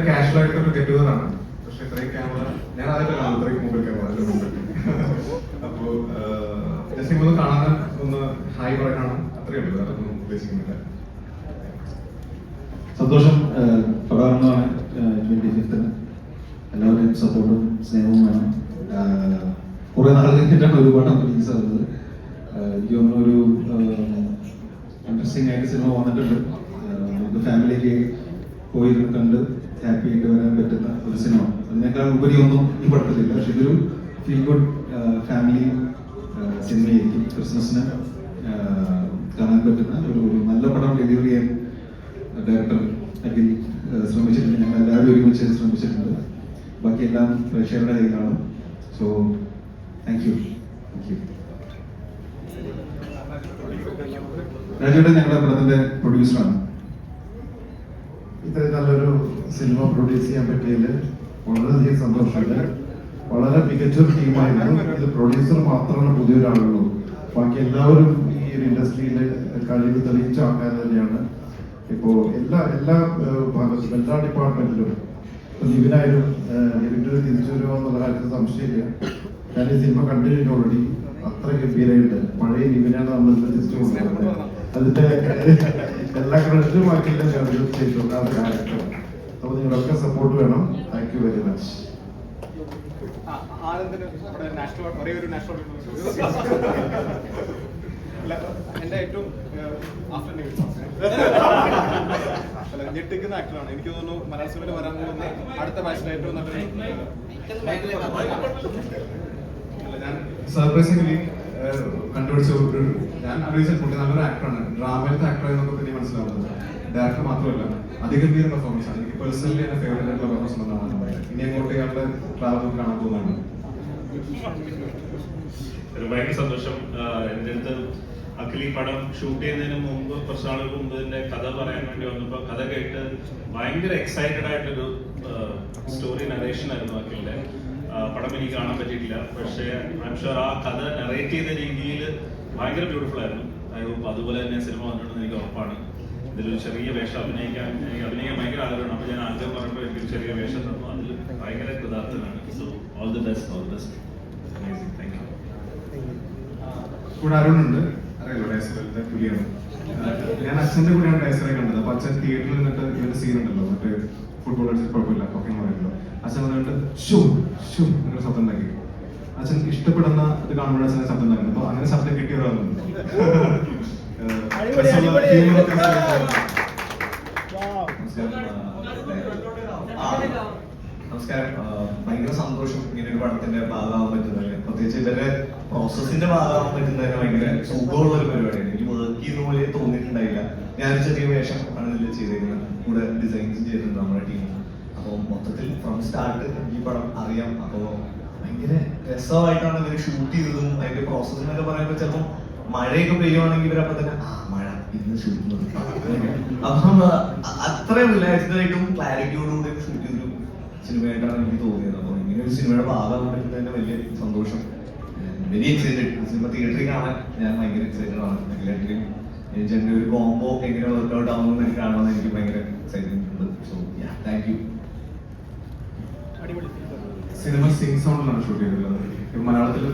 Casual ആയിട്ടൊരു get together ആണ്. പക്ഷെ ഇത്രയും ക്യാമറ ഞാൻ ആദ്യമായിട്ട് കാണും, ഇത്രയും മൊബൈൽ ക്യാമറ അതിന്റെ മുമ്പ്. അപ്പോ ജസ്റ്റ് ഒന്ന് കാണാൻ ഒന്ന് ഹായ് പറയാനാണ്, അത്രയേ ഉള്ളൂ, വേറെ ഒന്നും ഉദ്ദേശിക്കുന്നില്ല. സന്തോഷം. പടാർന്നാണ് 25th. എല്ലാവരുടെയും സപ്പോർട്ടും സ്നേഹവും വേണം. കുറെ നാൾ കഴിഞ്ഞിട്ടാണ് ഒരുപാട് റിലീസ് ആകുന്നത്. എനിക്ക് തോന്നുന്നു ഒരു ഇൻട്രസ്റ്റിംഗ് ആയിട്ട് സിനിമ വന്നിട്ടുണ്ട്. നമുക്ക് ഫാമിലിക്ക് പോയി കണ്ട് ഹാപ്പി ആയിട്ട് വരാൻ പറ്റുന്ന ഒരു സിനിമ. അതിനേക്കാൾ ഉപരി ഒന്നും ഈ പടത്തിലില്ല. പക്ഷെ ഇതൊരു ഫീൽ ഗുഡ് ഫാമിലി സിനിമയായിരിക്കും. ക്രിസ്മസിന് കാണാൻ പറ്റുന്ന ഒരു നല്ല പടം ഡെലിവറി ചെയ്യാൻ ഡയറക്ടർ അഖിൽ ശ്രമിച്ചിട്ടുണ്ട്. ഞങ്ങൾ എല്ലാവരും ഒരുമിച്ച് ശ്രമിച്ചിട്ടുണ്ട്. ബാക്കിയെല്ലാം പ്രേക്ഷകരുടെ കയ്യിലാണ്. So thank U. രാജുവേട്ടൻ ഞങ്ങളുടെ പടത്തിന്റെ പ്രൊഡ്യൂസറാണ്. ഇത്രയും നല്ലൊരു സിനിമ പ്രൊഡ്യൂസ് ചെയ്യാൻ പറ്റിയതിൽ വളരെയധികം സന്തോഷമുണ്ട്. വളരെ മികച്ചൊരു ടീമായിരുന്നു. ഇത് പ്രൊഡ്യൂസർ മാത്രമാണ് പുതിയൊരാളുള്ളൂ. ബാക്കി എല്ലാവരും ഈ ഒരു ഇൻഡസ്ട്രിയിൽ കഴിവ് തെളിയിച്ച ആൾക്കാർ തന്നെയാണ്. ഇപ്പോൾ എല്ലാ ഭാഗത്തും എല്ലാ ഡിപ്പാർട്ട്മെന്റിലും നിവിനായാലും നിവിൻ്റെ തിരിച്ചു വരുമോ എന്നുള്ള കാര്യത്തിൽ സംശയമില്ല. ഞാൻ ഈ സിനിമ കണ്ടിട്ടുണ്ട് ഓൾറെഡി. അത്ര ഗംഭീരമായിട്ട് പഴയ നിവിനാണ് നമ്മൾ തിരിച്ചു കൊടുക്കുന്നത്. അതിന്റെ എല്ലാ ക്രെഡിറ്റും ബാക്കിയുള്ള ചെയ്തിട്ടുണ്ട് ആ ക്യാരക്ടർ. അപ്പോൾ നിങ്ങളൊക്കെ സപ്പോർട്ട് വേണം. Thank you very much. എന്റെ ഏറ്റവും ഞെട്ടിക്കുന്ന ആക്ടറാണ്. എനിക്ക് തോന്നുന്നു മലയാള സിനിമയിൽ വരാൻ പോകുന്ന അടുത്ത ബാച്ചിലെ ഏറ്റവും നല്ലൊരു. ഞാൻ സർപ്രൈസിംഗ്ലി കണ്ടുപിടിച്ച ഞാൻ ആലോചിച്ചിട്ടുണ്ട്, നല്ലൊരു ആക്ടറാണ്. ഡ്രാമയിലത്തെ ആക്ടർ എന്നൊക്കെ പിന്നെ മനസ്സിലാവുന്നത്. ഡയറക്ടർ മാത്രമല്ല, അതിഗംഭീര പെർഫോമൻസ് ആണ്. എനിക്ക് പേഴ്സണലി എന്റെ ഫേവറേറ്റ് ആയിട്ടുള്ള പെർഫോമൻസ് എന്നാണ്. ഇനി അങ്ങോട്ട് ഇയാളുടെ ട്രാവൽ കാണാൻ പോകുന്നതാണ്. ഭയങ്കര സന്തോഷം. എൻ്റെ അടുത്ത് അഖിൽ ഈ പടം ഷൂട്ട് ചെയ്യുന്നതിന് മുമ്പ്, കുറച്ച് നാളുകൾക്ക് മുമ്പ് ഇതിന്റെ കഥ പറയാൻ വേണ്ടി വന്നപ്പോൾ കഥ കേട്ട് ഭയങ്കര എക്സൈറ്റഡ് ആയിട്ടൊരു സ്റ്റോറി നറേഷൻ ആയിരുന്നു അഖിലിന്റെ. പടം എനിക്ക് കാണാൻ പറ്റിയിട്ടില്ല, പക്ഷേ ഐ എം ഷുവർ ആ കഥ നറേറ്റ് ചെയ്ത രീതിയിൽ ഭയങ്കര ബ്യൂട്ടിഫുൾ ആയിരുന്നു. ഐ ഹോപ്പ് അതുപോലെ തന്നെ സിനിമ വന്നിട്ടുണ്ടെന്ന് എനിക്ക് ഉറപ്പാണ്. ഇതിലൊരു ചെറിയ വേഷം അഭിനയിക്കാൻ ഭയങ്കര ആഗ്രഹമാണ്. അപ്പോൾ ഞാൻ ആദ്യം പറഞ്ഞപ്പോൾ എനിക്കൊരു ചെറിയ വേഷം തന്നു. അതിൽ ഭയങ്കര കൃതാർത്ഥനാണ്. So all the best. Amazing. Thank you. കൂടെ അരുണുണ്ട്, അറിയാലോ, ഡയസറിന്റെ പുലിയാണ്. ഞാൻ അച്ഛന്റെ കൂടെയാണ് ഡയസറെ കണ്ടത്. അപ്പൊ അച്ഛൻ തിയേറ്ററിൽ നിന്നിട്ട് ഇവരുടെ സീൻ ഉണ്ടല്ലോ, മറ്റേ ഫുട്ബോൾ കളിച്ചിട്ട് കുഴപ്പമില്ല ഓക്കെ പറയുമല്ലോ. അച്ഛൻ വന്നിട്ട് ഷൂ ഷൂ എന്നൊരു ശബ്ദം ഉണ്ടാക്കി. അച്ഛൻ ഇഷ്ടപ്പെടുന്ന ഇത് കാണുമ്പോൾ അച്ഛനെ ശബ്ദം ഉണ്ടാക്കുന്നത്. അപ്പൊ അങ്ങനെ ശബ്ദം കിട്ടിയവരാണ്. നമസ്കാരം. ഭയങ്കര സന്തോഷം ഇങ്ങനെ ഒരു പടത്തിന്റെ ഭാഗമാകാൻ പറ്റുന്നതിന്. പ്രത്യേകിച്ച് ഇവരുടെ പ്രോസസ്സിന്റെ ഭാഗമാകാൻ പറ്റുന്നതിന് ഭയങ്കര സുഖമുള്ള ഒരു പരിപാടിയാണ്. എനിക്ക് വർക്ക് ചെയ്യുന്ന പോലെ തോന്നിയിട്ടുണ്ടായില്ല. ഞാനൊരു ചെറിയ വേഷം ആണ് ഇതിൽ ചെയ്തേക്കുന്നത്. കൂടെ ഡിസൈൻസ് ചെയ്തിട്ടുണ്ട് നമ്മുടെ ടീം. അപ്പോൾ മൊത്തത്തിൽ ഫ്രം സ്റ്റാർട്ട് ഈ പടം അറിയാം. അപ്പോൾ ഭയങ്കര രസമായിട്ടാണ് ഇവർ ഷൂട്ട് ചെയ്തതും അതിന്റെ പ്രോസസ് എന്നൊക്കെ പറയുമ്പോൾ ചിലപ്പോൾ മഴയൊക്കെ പെയ്യുവാണെങ്കിൽ ഇവരപ്പോൾ തന്നെ മഴ ഇന്ന് ഷൂട്ട് ചെയ്തു. അപ്പം അത്രയും റിലാക്സ്ഡ് ആയിട്ടും ക്ലാരിറ്റിയോടുകൂടി ഷൂട്ട് ചെയ്തൊരു സിനിമയായിട്ടാണ് എനിക്ക് തോന്നിയത്. അപ്പോൾ ഇങ്ങനെ ഒരു സിനിമയുടെ ഭാഗമാകാൻ പറ്റുന്നതിന് വലിയ സന്തോഷം. Very excited. സിനിമ തിയേറ്ററിൽ കാണാൻ ഞാൻ ഭയങ്കര എക്സൈറ്റഡ് ആണ്. എല്ലാത്തിലും എൻ്റെ ഒരു കോംബോ എങ്ങനെ വർക്ക്ഔട്ട് ആവുമെന്ന് എനിക്ക് കാണുമെന്ന് എനിക്ക് ഭയങ്കര എക്സൈറ്റ്മെന്റ് ഉണ്ട്. So thank you. Cinema sync സൗണ്ടിലാണ് ഷൂട്ട് ചെയ്തിട്ടുള്ളത്. മലയാളത്തിൽ